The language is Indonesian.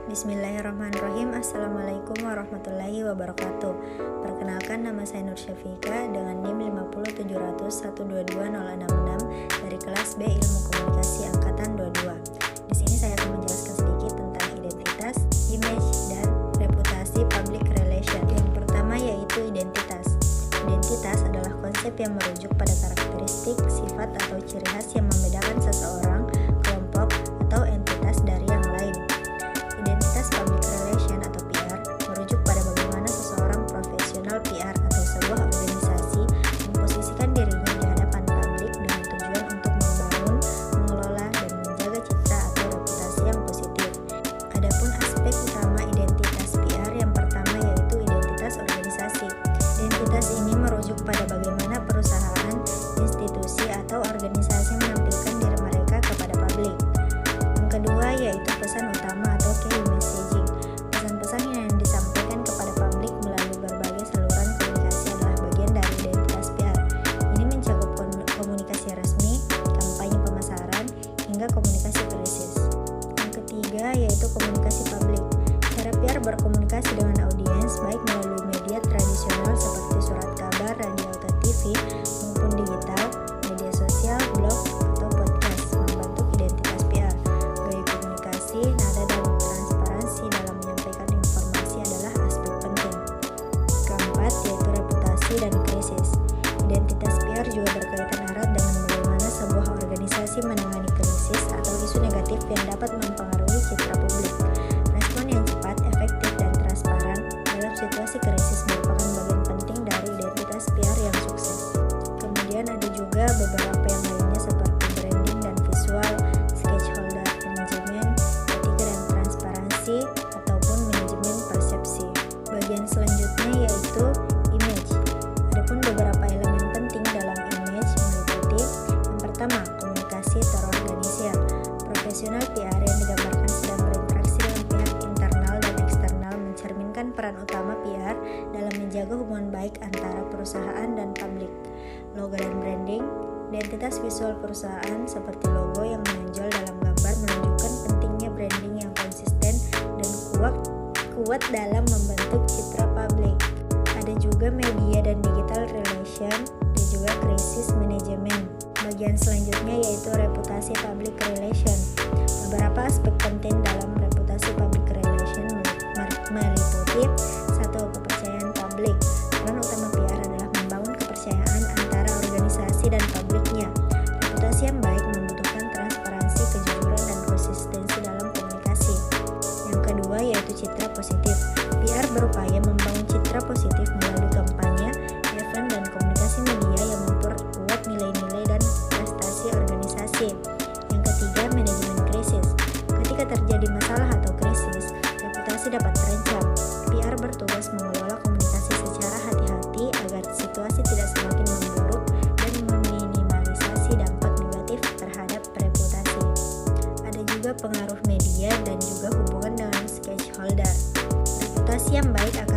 Bismillahirrahmanirrahim. Assalamualaikum warahmatullahi wabarakatuh. Perkenalkan, nama saya Nur Syafika dengan NIM 50700122066 dari kelas B Ilmu Komunikasi Angkatan 22. Di sini saya akan menjelaskan sedikit tentang identitas, image, dan reputasi public relation. Yang pertama yaitu identitas. Identitas adalah konsep yang merujuk pada karakteristik, sifat, atau ciri khas yang membedakan seseorang, kelompok, atau entitas dari yang lain. Identitas public relation atau PR merujuk pada bagaimana seseorang profesional PR atau sebuah organisasi memposisikan dirinya di hadapan publik dengan tujuan untuk membangun, mengelola, dan menjaga citra atau reputasi yang positif. Adapun aspek utama identitas PR yang pertama yaitu identitas organisasi. Identitas ini merujuk pada bagaimana perusahaan, institusi, atau organisasi menampilkan diri mereka kepada publik. Yang kedua yaitu pesan utama atau key messaging. Pesan-pesan yang disampaikan kepada publik melalui berbagai saluran komunikasi adalah bagian dari identitas PR. Ini mencakup komunikasi resmi, kampanye pemasaran, hingga komunikasi krisis. Yang ketiga yaitu komunikasi publik. Cara PR berkomunikasi dengan audiens baik melalui media tradisional seperti surat kabar, radio atau TV maupun digital, media sosial, blog, atau podcast membentuk identitas PR. Gaya komunikasi, nada, dan transparansi dalam menyampaikan informasi adalah aspek penting. Keempat yaitu reputasi dan krisis. Identitas PR juga berkaitan erat dengan bagaimana sebuah organisasi menangani krisis atau isu negatif yang dapat mempengaruhi citra publik. Respon yang cepat, efektif, dan transparan dalam situasi krisis merupakan bagian penting dari identitas PR yang sukses. Kemudian ada juga beberapa yang lainnya seperti branding dan visual, stakeholder manajemen, etika dan transparansi, ataupun manajemen persepsi. Bagian selanjutnya yaitu image. Adapun beberapa elemen penting dalam image meliputi yang pertama, komunikasi terorganisir. Profesional PR yang digambarkan sedang berinteraksi dengan pihak internal dan eksternal mencerminkan peran utama PR dalam menjaga hubungan baik antara perusahaan dan publik. Logo dan branding. Identitas visual perusahaan seperti logo yang menonjol dalam gambar menunjukkan pentingnya branding yang konsisten dan kuat dalam membentuk citra publik. Ada juga media dan digital relation dan juga krisis manajemen. Bagian selanjutnya yaitu reputasi public relation. Beberapa aspek penting dalam reputasi public relation meliputi satu, kepercayaan publik. Peran utama PR adalah membangun kepercayaan antara organisasi dan publiknya. Reputasi yang baik membutuhkan transparansi, kejujuran, dan konsistensi dalam komunikasi. Yang kedua yaitu citra positif. PR berupaya membangun citra positif melalui kampanye, event, dan komunikasi media yang memperkuat nilai-nilai dan prestasi organisasi. Yang ketiga, manajemen krisis. Ketika terjadi masalah atau krisis, reputasi dapat terancam. PR bertugas mengelola komunikasi secara hati-hati agar situasi tidak semakin memburuk dan meminimalisasi dampak negatif terhadap reputasi. Ada juga pengaruh media dan juga hubungan dengan stakeholder. Reputasi yang baik akan